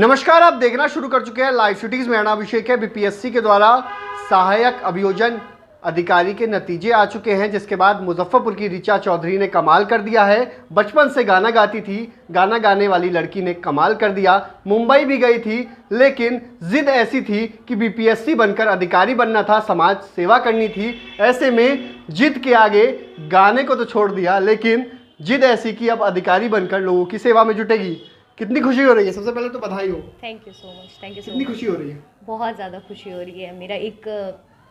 नमस्कार, आप देखना शुरू कर चुके हैं लाइव शूटिंग्स। मेरा नाम अभिषेक है। बीपीएससी के द्वारा सहायक अभियोजन अधिकारी के नतीजे आ चुके हैं, जिसके बाद मुजफ्फरपुर की ऋचा चौधरी ने कमाल कर दिया है। बचपन से गाना गाती थी, गाना गाने वाली लड़की ने कमाल कर दिया। मुंबई भी गई थी, लेकिन जिद ऐसी थी कि बीपीएससी बनकर अधिकारी बनना था, समाज सेवा करनी थी। ऐसे में जिद के आगे गाने को तो छोड़ दिया, लेकिन जिद ऐसी कि अब अधिकारी बनकर लोगों की सेवा में जुटेगी। कितनी खुशी हो रही है? सबसे पहले तो बधाई हो। Thank you so much. Thank you so much. कितनी खुशी हो रही है? बहुत ज़्यादा खुशी हो रही है। मेरा एक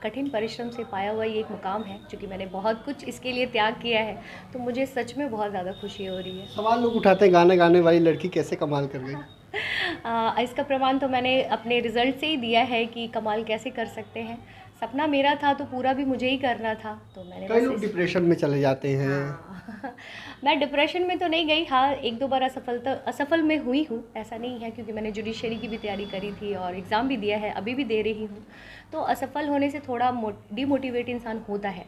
कठिन परिश्रम से पाया हुआ ये एक मुकाम है, क्योंकि मैंने बहुत कुछ इसके लिए त्याग किया है, तो मुझे सच में बहुत ज़्यादा खुशी हो रही है। सवाल लोग उठाते हैं, गाना गाने वाली लड़की कैसे कमाल कर गई? इसका प्रमाण तो मैंने अपने रिजल्ट से ही दिया है कि कमाल कैसे कर सकते हैं। सपना मेरा था तो पूरा भी मुझे ही करना था, तो मैंने कई लोग डिप्रेशन में चले जाते हैं। मैं डिप्रेशन में तो नहीं गई। हाँ, एक दो बार असफल में हुई हूँ, ऐसा नहीं है, क्योंकि मैंने जुडिशरी की भी तैयारी करी थी और एग्ज़ाम भी दिया है, अभी भी दे रही हूँ। तो असफल होने से थोड़ा डिमोटिवेट इंसान होता है,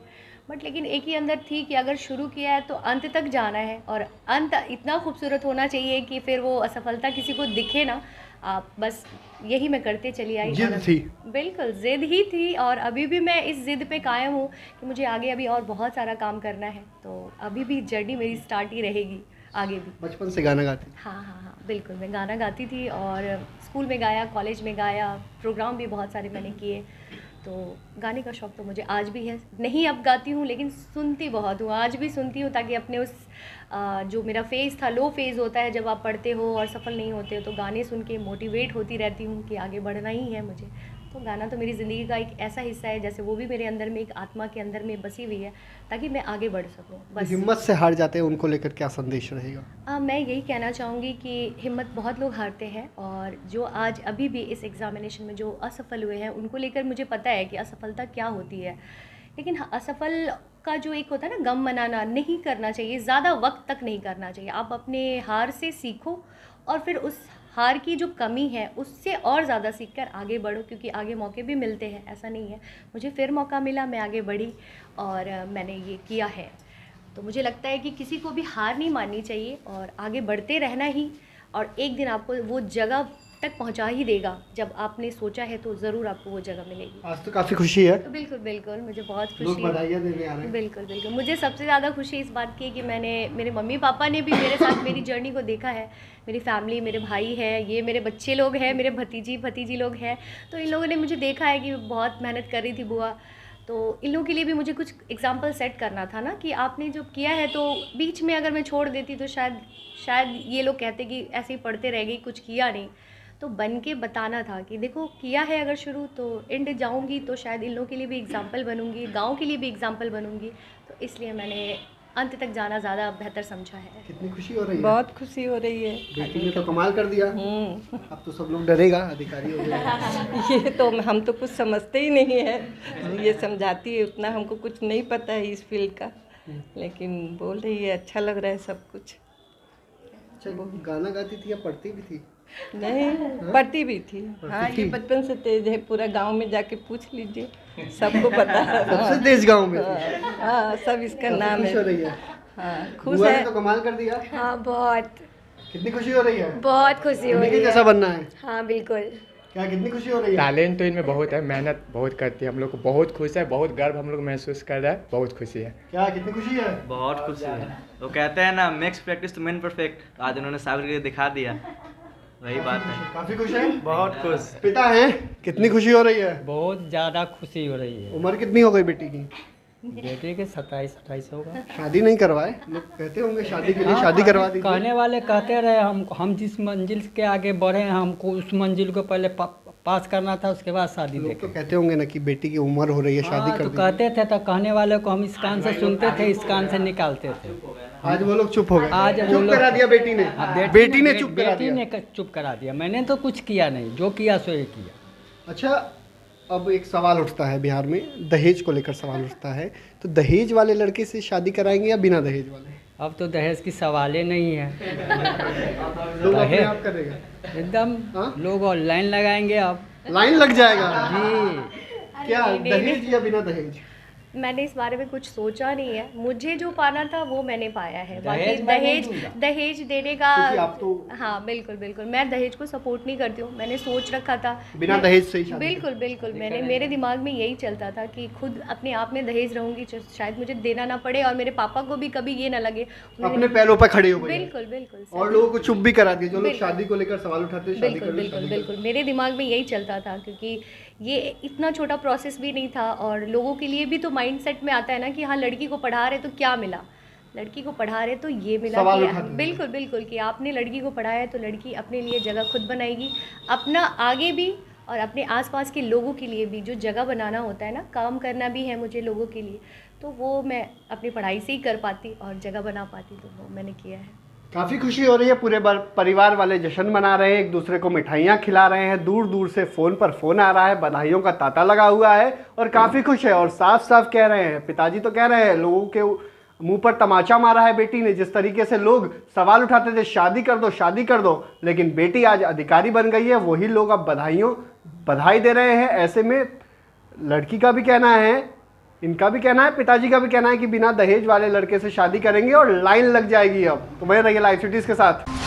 बट लेकिन एक ही अंदर थी कि अगर शुरू किया है तो अंत तक जाना है, और अंत इतना खूबसूरत होना चाहिए कि फिर वो असफलता किसी को दिखे ना। आप बस यही मैं करते चली आई। जिद थी, बिल्कुल जिद ही थी, और अभी भी मैं इस जिद पे कायम हूँ कि मुझे आगे अभी और बहुत सारा काम करना है। तो अभी भी जर्नी मेरी स्टार्ट ही रहेगी आगे भी। बचपन से गाना गाती? हाँ, बिल्कुल। मैं गाना गाती थी और स्कूल में गाया, कॉलेज में गाया, प्रोग्राम भी बहुत सारे मैंने किए। तो गाने का शौक़ तो मुझे आज भी है। नहीं अब गाती हूँ, लेकिन सुनती बहुत हूँ, आज भी सुनती हूँ, ताकि अपने उस जो मेरा फेज़ था, लो फेज़ होता है जब आप पढ़ते हो और सफल नहीं होते हो, तो गाने सुन के मोटिवेट होती रहती हूँ कि आगे बढ़ना ही है मुझे। तो गाना तो मेरी ज़िंदगी का एक ऐसा हिस्सा है, जैसे वो भी मेरे अंदर में एक आत्मा के अंदर में बसी हुई है, ताकि मैं आगे बढ़ सकूँ। बस हिम्मत से हार जाते हैं, उनको लेकर क्या संदेश रहेगा? मैं यही कहना चाहूँगी कि हिम्मत बहुत लोग हारते हैं, और जो आज अभी भी इस एग्ज़ामिनेशन में जो असफल हुए हैं, उनको लेकर मुझे पता है कि असफलता क्या होती है। लेकिन असफल का जो एक होता है ना, गम मनाना नहीं करना चाहिए, ज़्यादा वक्त तक नहीं करना चाहिए। आप अपने हार से सीखो, और फिर उस हार की जो कमी है उससे और ज़्यादा सीखकर आगे बढ़ो, क्योंकि आगे मौके भी मिलते हैं, ऐसा नहीं है। मुझे फिर मौका मिला, मैं आगे बढ़ी और मैंने ये किया है। तो मुझे लगता है कि किसी को भी हार नहीं माननी चाहिए, और आगे बढ़ते रहना ही, और एक दिन आपको वो जगह तक पहुंचा ही देगा। जब आपने सोचा है तो ज़रूर आपको वो जगह मिलेगी। आज तो काफ़ी खुशी है। बिल्कुल, मुझे बहुत खुशी लोग है। बधाइयाँ देने आ रहे हैं। बिल्कुल। मुझे सबसे ज़्यादा खुशी इस बात की है कि मेरे मम्मी पापा ने भी मेरे साथ मेरी जर्नी को देखा है। मेरी फैमिली, मेरे भाई है, ये मेरे बच्चे लोग हैं, मेरे भतीजी लोग हैं। तो इन लोगों ने मुझे देखा है कि बहुत मेहनत कर रही थी बुआ। तो इन लोगों के लिए भी मुझे कुछ एग्जाम्पल सेट करना था ना, कि आपने जो किया है, तो बीच में अगर मैं छोड़ देती तो शायद ये लोग कहते कि ऐसे ही पढ़ते रह गई, कुछ किया नहीं। तो बन के बताना था कि देखो किया है अगर शुरू, तो एंड जाऊंगी तो शायद इन लोगों के लिए भी एग्जाम्पल बनूंगी, गांव के लिए भी एग्जाम्पल बनूंगी। तो इसलिए मैंने अंत तक जाना ज़्यादा बेहतर समझा है। कितनी खुशी हो रही है? बहुत खुशी हो रही है। बेटी ने तो कमाल कर दिया। अब तो सब लोग डरेगा, अधिकारी हो गया। ये तो हम तो कुछ समझते ही नहीं है, ये समझाती है, उतना हमको कुछ नहीं पता है इस फील्ड का, लेकिन बोल रही है अच्छा लग रहा है सब कुछ। अच्छा, गाना गाती थी या पढ़ती भी थी? नहीं, पढ़ती भी थी। हाँ, ये बचपन से तेज है, पूरा गांव में जाके पूछ लीजिए, सबको पता है। सबसे तेज गांव में थी। हाँ, सब इसका नाम खुश हो है। रही है? हाँ, खुश बुआ ने है। तो कमाल कर दिया। हाँ, बहुत कितनी खुशी हो रही है? बहुत खुशी हो उन्हीं के रही जैसा है। बनना है। हाँ, बिल्कुल। क्या कितनी खुशी हो रही है? टैलेंट तो इनमें बहुत है, मेहनत बहुत करती है, हम लोग को बहुत खुश है, बहुत गर्व हम लोग महसूस कर रहा है, बहुत खुशी है। क्या कितनी खुशी है? बहुत खुशी है। तो कहते हैं ना, makes practice to man perfect. आज इन्होंने साबित करके दिखा दिया, वही बात है। काफी खुश है? बहुत खुश। पिता हैं, कितनी खुशी हो रही है? बहुत ज़्यादा खुशी हो रही है। उम्र कितनी हो गई बेटी की? बेटे के 27-28 होगा। शादी नहीं करवाए? लोग कहते होंगे शादी के लिए शादी करवा दीजिए। कहने वाले कहते रहे, हम जिस मंजिल के आगे बढ़े हैं, हमको उस मंजिल को पहले पास करना था, उसके बाद शादी लोग तो देखें। कहते होंगे ना कि बेटी की उम्र हो रही है, शादी हाँ, कर तो दीजिए। कहते थे, तो कहने वाले को हम इस कान से सुनते थे, इस कान से निकालते थे। आज वो लोग चुप हो गए। आज वो चुप लोग- करा दिया बेटी ने। हाँ, बेटी ने चुप करा बेटी दिया। ने चुप करा दिया। मैंने तो कुछ किया नहीं, जो किया सो ही किया। अच्छा, अब एक सवाल उठता है बिहार में, दहेज को लेकर सवाल उठता है। तो दहेज वाले लड़के से शादी कराएंगे या बिना दहेज वाले? अब तो दहेज की सवाल ही नहीं है। लोग अपने दहेज- आप करेगा। एकदम हाँ? लोग ऑनलाइन लगाएंगे अब लाइन लग जाएगा जी। क्या? दहेज या बिना दहेज? मैंने इस बारे में कुछ सोचा नहीं है। मुझे जो पाना था वो मैंने पाया है। बाकी दहेज मैं नहीं दहेज दूंगा। दहेज देने का, क्योंकि आप तो हाँ बिल्कुल बिल्कुल, मैं दहेज को सपोर्ट नहीं करती हूँ। मैंने सोच रखा था बिना मैं- दहेज से ही शादी बिल्कुल बिल्कुल, मैंने मेरे दिमाग में यही चलता था कि खुद अपने आप में दहेज रहूंगी, शायद मुझे देना ना पड़े और मेरे पापा को भी कभी ये ना लगे। अपने पैरों पर खड़े हो गए बिल्कुल बिल्कुल और लोगों को चुप भी करा दिया जो लोग बिल्कुल। शादी को लेकर सवाल उठाते हैं, शादी बिल्कुल कर लो, बिल्कुल शादी कर लो। बिल्कुल, मेरे दिमाग में यही चलता था क्योंकि ये इतना छोटा प्रोसेस भी नहीं था। और लोगों के लिए भी तो माइंडसेट में आता है ना कि हाँ लड़की को पढ़ा रहे तो क्या मिला, लड़की को पढ़ा रहे तो ये मिला सवाल कि उठाते हैं। बिल्कुल बिल्कुल कि आपने लड़की को पढ़ाया है तो लड़की अपने लिए जगह खुद बनाएगी, अपना आगे भी और अपने आसपास के लोगों के लिए भी जो जगह बनाना होता है ना, काम करना भी है मुझे लोगों के लिए, तो वो मैं अपनी पढ़ाई से ही कर पाती और जगह बना पाती, तो वो मैंने किया है। काफ़ी खुशी हो रही है, पूरे परिवार वाले जश्न मना रहे हैं, एक दूसरे को मिठाइयाँ खिला रहे हैं, दूर दूर से फ़ोन पर फ़ोन आ रहा है, बधाइयों का तांता लगा हुआ है और काफ़ी खुश है। और साफ साफ कह रहे हैं, पिताजी तो कह रहे हैं, लोगों के मुंह पर तमाचा मारा है बेटी ने। जिस तरीके से लोग सवाल उठाते थे शादी कर दो शादी कर दो, लेकिन बेटी आज अधिकारी बन गई है, वही लोग अब बधाई दे रहे हैं। ऐसे में लड़की का भी कहना है, इनका भी कहना है, पिताजी का भी कहना है कि बिना दहेज वाले लड़के से शादी करेंगे और लाइन लग जाएगी। अब तो बने रहिए लाइव सिटीज के साथ।